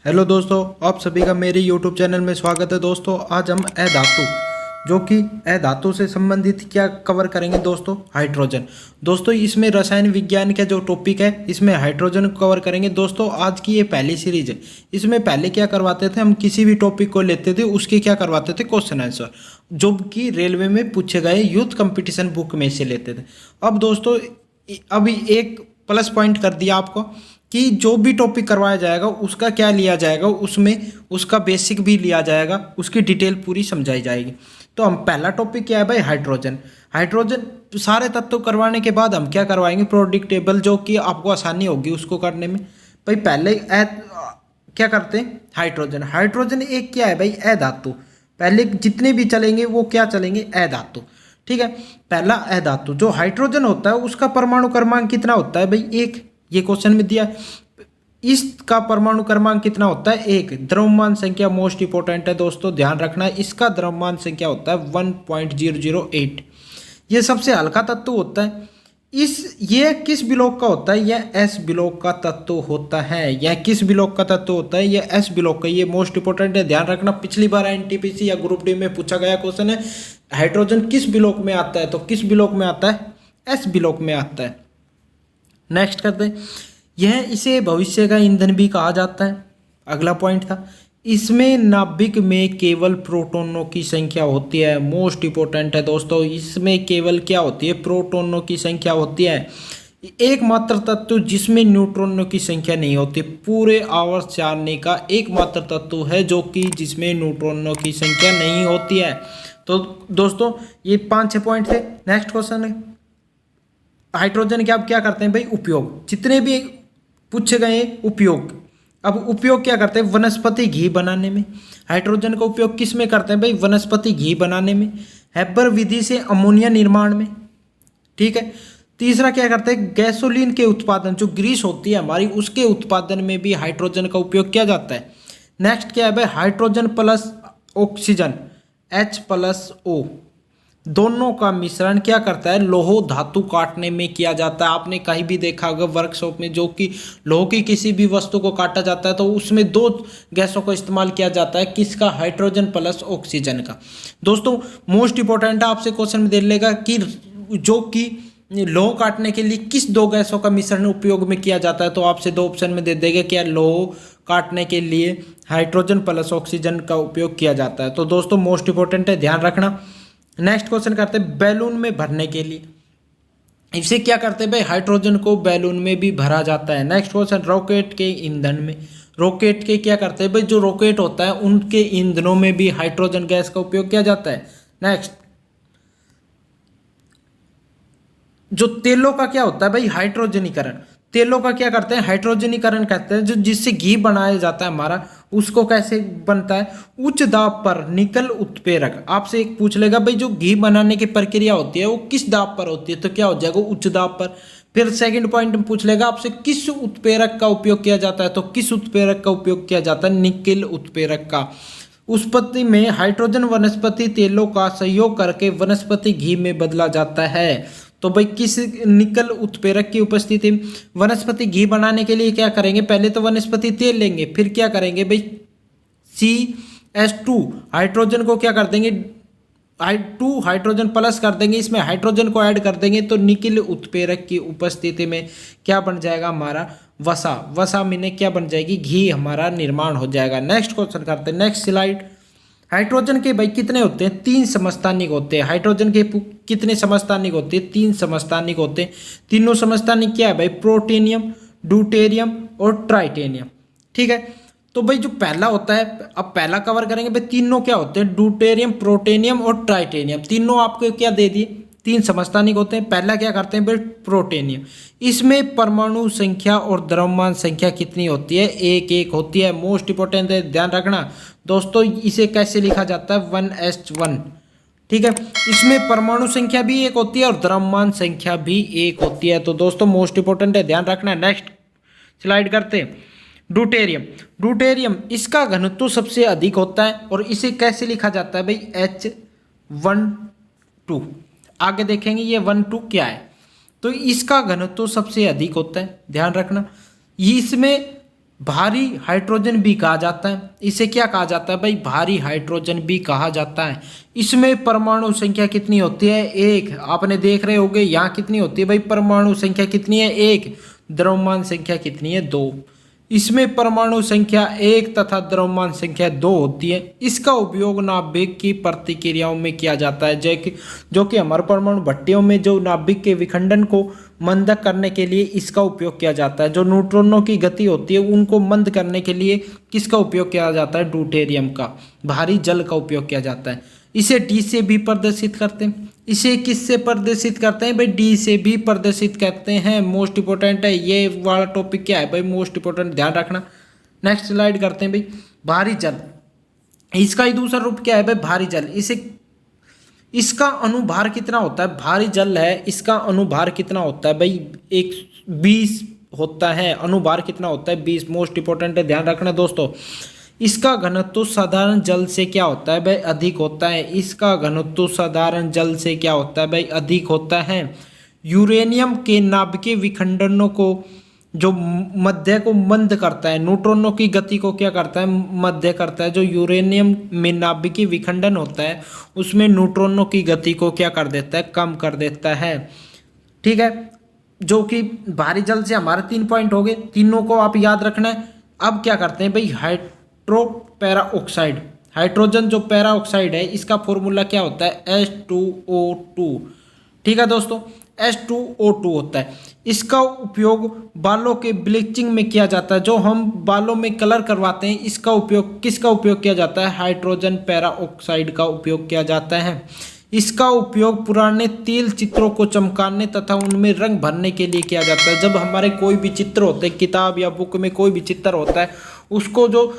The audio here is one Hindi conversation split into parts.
हेलो दोस्तों, आप सभी का मेरे YouTube चैनल में स्वागत है। दोस्तों आज हम अधातु जो कि अधातु से संबंधित क्या कवर करेंगे दोस्तों, हाइड्रोजन। दोस्तों इसमें रसायन विज्ञान का जो टॉपिक है इसमें हाइड्रोजन कवर करेंगे। दोस्तों आज की ये पहली सीरीज है। इसमें पहले क्या करवाते थे, हम किसी भी टॉपिक को लेते थे उसके क्या करवाते थे, क्वेश्चन आंसर, जो कि रेलवे में पूछे गए यूथ कंपटीशन बुक में से लेते थे। अब दोस्तों अभी एक प्लस पॉइंट कर दिया आपको कि जो भी टॉपिक करवाया जाएगा उसका क्या लिया जाएगा, उसमें उसका बेसिक भी लिया जाएगा, उसकी डिटेल पूरी समझाई जाएगी। तो हम पहला टॉपिक क्या है भाई, हाइड्रोजन। हाइड्रोजन सारे तत्व करवाने के बाद हम क्या करवाएंगे, प्रोडिक्ट टेबल, जो कि आपको आसानी होगी उसको करने में। भाई पहले क्या करते हैं, हाइड्रोजन। हाइड्रोजन एक क्या है भाई, अधातु। पहले जितने भी चलेंगे वो क्या चलेंगे, अधातु। ठीक है, पहला अधातु जो हाइड्रोजन होता है उसका परमाणु क्रमांक कितना होता है भाई, एक। ये क्वेश्चन में दिया है। इसका परमाणु क्रमांक कितना होता है, एक। द्रव्यमान संख्या मोस्ट इंपोर्टेंट है दोस्तों, ध्यान रखना। इसका द्रव्यमान संख्या होता है 1.008। ये सबसे हल्का तत्व होता है। ये किस ब्लॉक का होता है, यह एस ब्लॉक का तत्व होता है। यह किस ब्लॉक का तत्व होता है, यह एस ब्लॉक का। ये मोस्ट इंपोर्टेंट है, ध्यान रखना। पिछली बार एनटीपीसी या ग्रुप डी में पूछा गया क्वेश्चन है, हाइड्रोजन किस ब्लॉक में आता है, तो किस ब्लॉक में आता है, एस ब्लॉक में आता है। नेक्स्ट करते हैं, यह इसे भविष्य का ईंधन भी कहा जाता है। अगला पॉइंट था, इसमें नाभिक में केवल प्रोटॉनों की संख्या होती है। मोस्ट इंपोर्टेंट है दोस्तों, इसमें केवल क्या होती है, प्रोटॉनों की संख्या होती है। एकमात्र तत्व जिसमें न्यूट्रॉनों की संख्या नहीं होती। पूरे आवर्त सारणी का एकमात्र तत्व है जो कि जिसमें न्यूट्रॉनों की संख्या नहीं होती है। तो दोस्तों ये 5-6 पॉइंट थे। नेक्स्ट क्वेश्चन है, हाइड्रोजन के आप क्या करते हैं भाई, उपयोग। जितने भी पूछे गए उपयोग, अब उपयोग क्या करते हैं, वनस्पति घी बनाने में। हाइड्रोजन का उपयोग किस में करते हैं भाई, वनस्पति घी बनाने में। हेबर विधि से अमोनिया निर्माण में। ठीक है, तीसरा क्या करते हैं, गैसोलीन के उत्पादन, जो ग्रीस होती है हमारी, उसके उत्पादन में भी हाइड्रोजन का उपयोग किया जाता है। नेक्स्ट क्या है भाई, हाइड्रोजन प्लस ऑक्सीजन, H+O, दोनों का मिश्रण क्या करता है, लोह धातु काटने में किया जाता है। आपने कहीं भी देखा होगा वर्कशॉप में, जो कि लोह की किसी भी वस्तु को काटा जाता है तो उसमें दो गैसों को इस्तेमाल किया जाता है, किसका, हाइड्रोजन प्लस ऑक्सीजन का। दोस्तों मोस्ट इंपोर्टेंट है, आपसे क्वेश्चन में दे लेगा कि जो कि लोह काटने के लिए किस दो गैसों का मिश्रण उपयोग में किया जाता है, तो आपसे दो ऑप्शन में दे देगा क्या, लोह काटने के लिए हाइड्रोजन प्लस ऑक्सीजन का उपयोग किया जाता है। तो दोस्तों मोस्ट इंपोर्टेंट है, ध्यान रखना। नेक्स्ट क्वेश्चन करते हैं, बैलून में भरने के लिए इसे क्या करते हैं भाई, हाइड्रोजन को बैलून में भी भरा जाता है। नेक्स्ट क्वेश्चन, रॉकेट के ईंधन में। रॉकेट के क्या करते हैं भाई, जो रॉकेट होता है उनके ईंधनों में भी हाइड्रोजन गैस का उपयोग किया जाता है। नेक्स्ट, जो तेलों का क्या होता है भाई, हाइड्रोजनीकरण। तेलों का क्या करते हैं, हाइड्रोजनीकरण कहते हैं। जो जिससे घी बनाया जाता है हमारा, उसको कैसे बनता है, उच्च दाब पर निकल उत्प्रेरक। आपसे एक पूछ लेगा भाई, जो घी बनाने की प्रक्रिया होती है वो किस दाब पर होती है, तो क्या हो जाएगा, उच्च दाब पर। फिर सेकंड पॉइंट में पूछ लेगा आपसे, किस उत्प्रेरक का उपयोग किया जाता है, तो किस उत्प्रेरक का उपयोग किया जाता है, निकल उत्प्रेरक का। उत्पत्ति में हाइड्रोजन वनस्पति तेलों का सहयोग करके वनस्पति घी में बदला जाता है। तो भाई किस निकल उत्प्रेरक की उपस्थिति, वनस्पति घी बनाने के लिए क्या करेंगे, पहले तो वनस्पति तेल लेंगे, फिर क्या करेंगे भाई, CH2 हाइड्रोजन को क्या कर देंगे, 2 हाइड्रोजन प्लस कर देंगे, इसमें हाइड्रोजन को ऐड कर देंगे, तो निकल उत्प्रेरक की उपस्थिति में क्या बन जाएगा हमारा, वसा। वसा में क्या बन जाएगी, घी हमारा निर्माण हो जाएगा। नेक्स्ट क्वेश्चन करते हैं, नेक्स्ट स्लाइड। हाइड्रोजन के भाई कितने होते हैं, 3 समस्थानिक होते हैं। हाइड्रोजन के कितने समस्थानिक होते हैं, 3 समस्थानिक होते हैं। तीनों समस्थानिक क्या है भाई, प्रोटेनियम, ड्यूटेरियम और ट्राइटेनियम। ठीक है, तो भाई जो पहला होता है, अब पहला कवर करेंगे भाई, तीनों क्या होते हैं, ड्यूटेरियम, प्रोटेनियम और ट्राइटेनियम। तीनों आपको क्या दे दिए, 3 समस्थानिक होते हैं। पहला क्या करते हैं भाई, प्रोटेनियम। इसमें परमाणु संख्या और द्रव्यमान संख्या कितनी होती है, 1-1 होती है। मोस्ट इंपोर्टेंट है, ध्यान रखना दोस्तों। इसे कैसे लिखा जाता है, 1s1। ठीक है, इसमें परमाणु संख्या भी 1 होती है और द्रव्यमान संख्या भी 1 होती है। तो दोस्तों मोस्ट इंपोर्टेंट है, ध्यान रखना। नेक्स्ट स्लाइड करते हैं, ड्यूटेरियम। ड्यूटेरियम इसका घनत्व सबसे अधिक होता है और इसे कैसे लिखा जाता है भाई, H12। आगे देखेंगे ये 1-2 क्या है, तो इसका घनत्व सबसे अधिक होता है, ध्यान रखना। इसमें भारी हाइड्रोजन भी कहा जाता है। इसे क्या कहा जाता है भाई? भारी हाइड्रोजन भी कहा जाता है। इसमें परमाणु संख्या कितनी होती है? एक। आपने देख रहे होगे यहाँ कितनी होती है भाई? परमाणु संख्या कितनी है? एक। द्रव्यमान संख्या कितनी है? दो। इसमें परमाणु संख्या एक तथा द्रव्यमान संख्या दो होती है। इसका उपयोग नाभिक की प्रतिक्रियाओं में किया जाता है, जो कि हमारे परमाणु भट्टियों में जो नाभिक के विखंडन को मंद करने के लिए इसका उपयोग किया जाता है। जो न्यूट्रॉनों की गति होती है उनको मंद करने के लिए किसका उपयोग किया जाता है? ड्यूटेरियम का, भारी जल का उपयोग किया जाता है। इसे डी से भी प्रदर्शित करते हैं। इसे किससे प्रदर्शित करते हैं भाई? डी से भी प्रदर्शित करते हैं। मोस्ट इंपोर्टेंट है ये वाला टॉपिक। क्या है भाई? मोस्ट इंपोर्टेंट, ध्यान रखना। नेक्स्ट स्लाइड करते हैं भाई। भारी जल, इसका ही दूसरा रूप क्या है भाई? भारी जल। इसका अनुभार कितना होता है? भारी जल है, इसका अनुभार कितना होता है भाई? 20 होता है। अनुभार कितना होता है? 20। मोस्ट इंपोर्टेंट है, ध्यान रखना दोस्तों। इसका घनत्व साधारण जल से क्या होता है भाई? अधिक होता है। इसका घनत्व साधारण जल से क्या होता है भाई? अधिक होता है। यूरेनियम के नाभिकीय विखंडनों को जो मध्य को मंद करता है, न्यूट्रॉनों की गति को क्या करता है? मध्य करता है। जो यूरेनियम में नाभिकीय विखंडन होता है उसमें न्यूट्रॉनों की गति को क्या कर देता है? कम कर देता है। ठीक है, जो कि भारी जल से हमारे 3 पॉइंट हो गए, तीनों को आप याद रखना है। अब क्या करते हैं भाई? हाइड्रो पैरा ऑक्साइड, हाइड्रोजन जो पैरा ऑक्साइड है इसका फॉर्मूला क्या होता है? H2O2। ठीक है दोस्तों, H2O2 होता है। इसका उपयोग बालों के ब्लीचिंग में किया जाता है। जो हम बालों में कलर करवाते हैं इसका उपयोग किसका उपयोग किया जाता है? हाइड्रोजन पैरा ऑक्साइड का उपयोग किया जाता है। इसका उपयोग पुराने तेल चित्रों को चमकाने तथा उनमें रंग भरने के लिए किया जाता है। जब हमारे कोई भी चित्र होते हैं, किताब या बुक में कोई भी चित्र होता है, उसको जो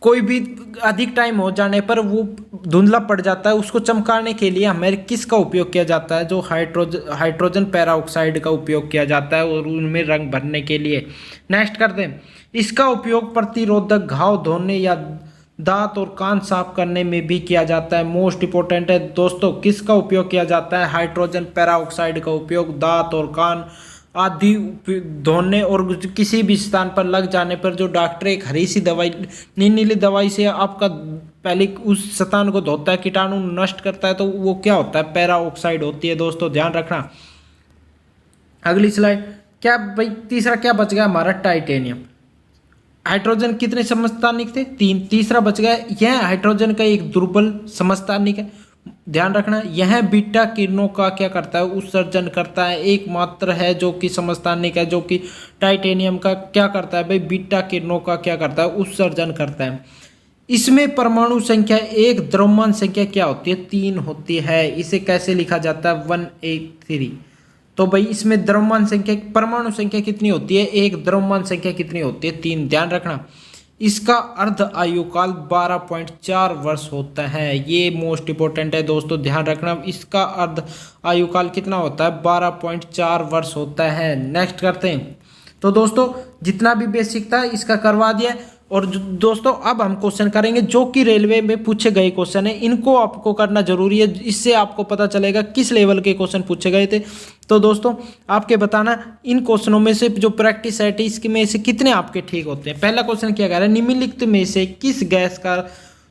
कोई भी अधिक टाइम हो जाने पर वो धुंधला पड़ जाता है, उसको चमकाने के लिए हमें किसका उपयोग किया जाता है? जो हाइड्रोजन पेरोक्साइड का उपयोग किया जाता है और उनमें रंग भरने के लिए। नेक्स्ट करते हैं, इसका उपयोग प्रतिरोधक, घाव धोने या दांत और कान साफ करने में भी किया जाता है। मोस्ट इंपोर्टेंट है दोस्तों, किसका उपयोग किया जाता है? हाइड्रोजन पेरोक्साइड का उपयोग दांत और कान आदि धोने और किसी भी स्थान पर लग जाने पर जो डॉक्टर एक हरी सी दवाई, नीली दवाई से आपका पहले उस स्थान को धोता है, कीटाणु नष्ट करता है, तो वो क्या होता है? पैरा ऑक्साइड होती है दोस्तों, ध्यान रखना। अगली स्लाइड, क्या भाई तीसरा क्या बच गया हमारा? टाइटेनियम। हाइड्रोजन कितने समस्थानिक थे? 3। तीसरा बच गया, यह हाइड्रोजन का एक दुर्बल समस्थानिक है। ध्यान रखना, यह बीटा किरणों का क्या करता है? उत्सर्जन करता है। एकमात्र है जो कि समस्थानिक है, जो कि टाइटेनियम का क्या करता है भाई? बीटा किरणों का क्या करता है? उत्सर्जन करता है। इसमें परमाणु संख्या 1, द्रव्यमान संख्या क्या होती है? 3 होती है। इसे कैसे लिखा जाता है? 183। तो भाई इसमें द्रव्यमान संख्या, परमाणु संख्या कितनी होती है? 1। द्रव्यमान संख्या कितनी होती है? 3। ध्यान रखना। इसका अर्ध आयुकाल 12.4 वर्ष होता है। ये मोस्ट इंपोर्टेंट है दोस्तों, ध्यान रखना। इसका अर्ध आयुकाल कितना होता है? 12.4 वर्ष होता है। नेक्स्ट करते हैं। तो दोस्तों जितना भी बेसिक था इसका करवा दिया। और दोस्तों अब हम क्वेश्चन करेंगे जो कि रेलवे में पूछे गए क्वेश्चन है, इनको आपको करना जरूरी है। इससे आपको पता चलेगा किस लेवल के क्वेश्चन पूछे गए थे। तो दोस्तों आपके बताना इन क्वेश्चनों में से जो प्रैक्टिस सेट है इसके में से कितने आपके ठीक होते हैं। पहला क्वेश्चन क्या कह रहा है? निम्नलिखित में से किस गैस का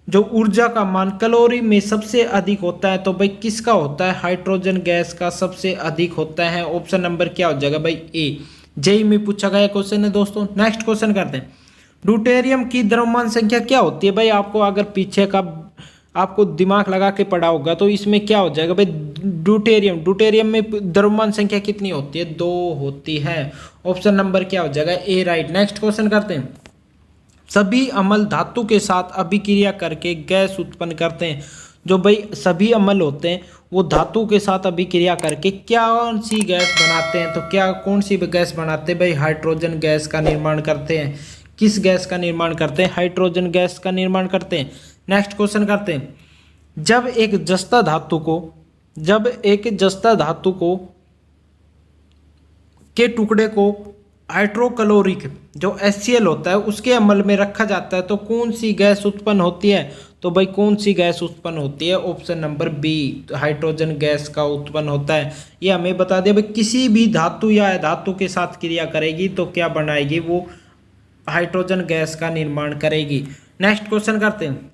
जो ऊर्जा का मान कैलोरी में सबसे अधिक होता है? तो भाई किसका होता है? हाइड्रोजन गैस का सबसे अधिक होता है। ऑप्शन नंबर क्या हो जाएगा भाई? ए। जेई में पूछा गया क्वेश्चन है दोस्तों। नेक्स्ट क्वेश्चन करते हैं, ड्यूटेरियम की द्रव्यमान संख्या क्या होती है? भाई आपको अगर पीछे का आपको दिमाग लगा के पढ़ा होगा तो इसमें क्या हो जाएगा भाई? ड्यूटेरियम में द्रव्यमान संख्या कितनी होती है? 2 होती है। ऑप्शन नंबर क्या हो जाएगा? ए राइट। नेक्स्ट क्वेश्चन करते हैं, सभी अम्ल धातु के साथ अभिक्रिया करके गैस उत्पन्न करते हैं। जो भाई सभी अम्ल होते हैं वो धातु के साथ अभिक्रिया करके क्या कौन सी गैस बनाते हैं? तो क्या कौन सी गैस बनाते हैं भाई? हाइड्रोजन गैस का निर्माण करते हैं। किस गैस का निर्माण करते हैं? हाइड्रोजन गैस का निर्माण करते हैं। नेक्स्ट क्वेश्चन करते हैं, जब एक जस्ता धातु को के टुकड़े को हाइड्रोक्लोरिक जो HCl होता है उसके अम्ल में रखा जाता है तो कौन सी गैस उत्पन्न होती है? तो भाई कौन सी गैस उत्पन्न होती है? Option number B, hydrogen gas का उत्पन्न होता है। ये हमें बता दिया भाई, किसी भी धातु या धातु के साथ क्रिया करेगी तो क्या बनाएगी? वो हाइड्रोजन गैस का निर्माण करेगी। नेक्स्ट क्वेश्चन करते हैं,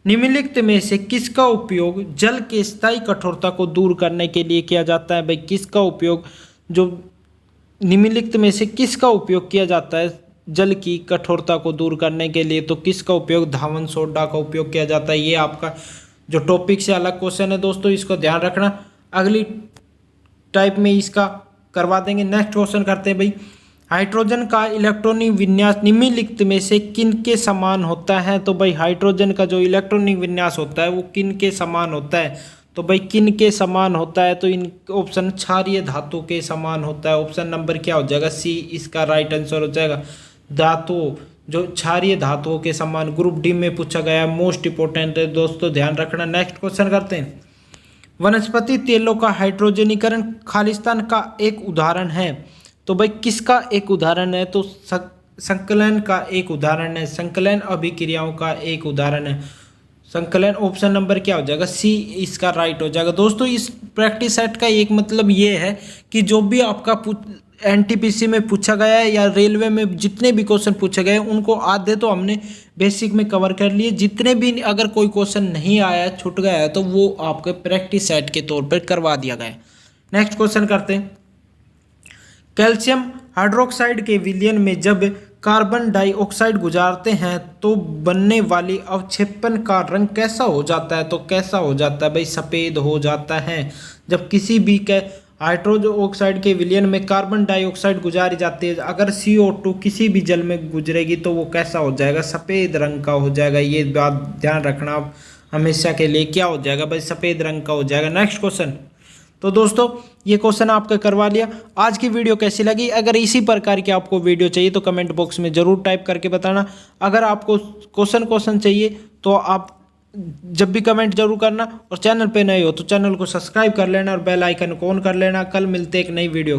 निम्नलिखित में से किसका उपयोग जल के स्थायी कठोरता को दूर करने के लिए किया जाता है। भाई किसका उपयोग, जो निम्नलिखित में से किसका उपयोग किया जाता है जल की कठोरता को दूर करने के लिए, तो किसका उपयोग, धावन सोडा का उपयोग किया जाता है। ये आपका जो टॉपिक से अलग क्वेश्चन है दोस्तों, इसको ध्यान रखना, अगली टाइप में इसका करवा देंगे। नेक्स्ट क्वेश्चन करते हैं भाई, हाइड्रोजन का इलेक्ट्रॉनिक विन्यास निम्नलिखित में से किन के समान होता है। तो भाई हाइड्रोजन का जो इलेक्ट्रॉनिक विन्यास होता है वो किन के समान होता है। तो भाई किन के समान होता है, तो इन ऑप्शन क्षारीय धातु के समान होता है। ऑप्शन नंबर क्या हो जाएगा, सी इसका राइट आंसर हो जाएगा। धातु जो क्षारीय धातुओं के समान, ग्रुप डी में पूछा गया, मोस्ट इंपोर्टेंट है दोस्तों, ध्यान रखना। नेक्स्ट क्वेश्चन करते हैं, वनस्पति तेलों का हाइड्रोजनीकरण खालिस्तान का एक उदाहरण है। तो भाई किसका एक उदाहरण है, तो संकलन का एक उदाहरण है, संकलन अभिक्रियाओं का एक उदाहरण है। संकलन ऑप्शन नंबर क्या हो जाएगा, सी इसका राइट हो जाएगा। दोस्तों इस प्रैक्टिस सेट का एक मतलब ये है कि जो भी आपका एनटीपीसी में पूछा गया है या रेलवे में जितने भी क्वेश्चन पूछे गए उनको आधे तो हमने बेसिक में कवर कर लिए, जितने भी अगर कोई क्वेश्चन नहीं आया, छूट गया है, तो वो आपके प्रैक्टिस सेट के तौर पर करवा दिया गया है। नेक्स्ट क्वेश्चन करते हैं, कैल्शियम हाइड्रोक्साइड के विलयन में जब कार्बन डाइऑक्साइड गुजारते हैं तो बनने वाली अवक्षेपण का रंग कैसा हो जाता है। तो कैसा हो जाता है भाई, सफ़ेद हो जाता है। जब किसी भी हाइड्रोजन ऑक्साइड के विलयन में कार्बन डाइऑक्साइड गुजारी जाती है, अगर CO2 किसी भी जल में गुजरेगी तो वो कैसा हो जाएगा, सफ़ेद रंग का हो जाएगा। ये बात ध्यान रखना आप हमेशा के लिए, क्या हो जाएगा भाई, सफ़ेद रंग का हो जाएगा। नेक्स्ट क्वेश्चन, तो दोस्तों ये क्वेश्चन आपका करवा लिया। आज की वीडियो कैसी लगी, अगर इसी प्रकार की आपको वीडियो चाहिए तो कमेंट बॉक्स में ज़रूर टाइप करके बताना। अगर आपको क्वेश्चन चाहिए तो आप जब भी कमेंट जरूर करना, और चैनल पे नए हो तो चैनल को सब्सक्राइब कर लेना और बेल आइकन को ऑन कर लेना। कल मिलते एक नई वीडियो।